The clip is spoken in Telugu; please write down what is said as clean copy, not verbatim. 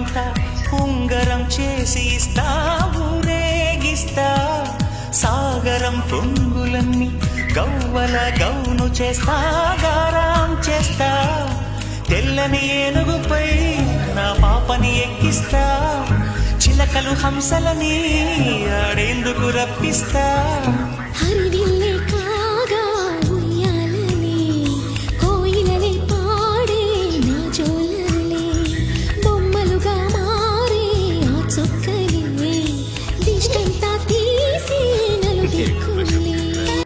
లోకమంతా ఉంగరం చేసి ఇస్తా ఊరేగిస్తా సాగరం పొంగులన్నీ గవ్వల గౌను చేస్తా గారాం చేస్తా తెల్లని ఏనుగుపై నా పాపని ఎక్కిస్తా చిలకలు హంసలని ఆడేందుకు రప్పిస్తా హరివిల్ల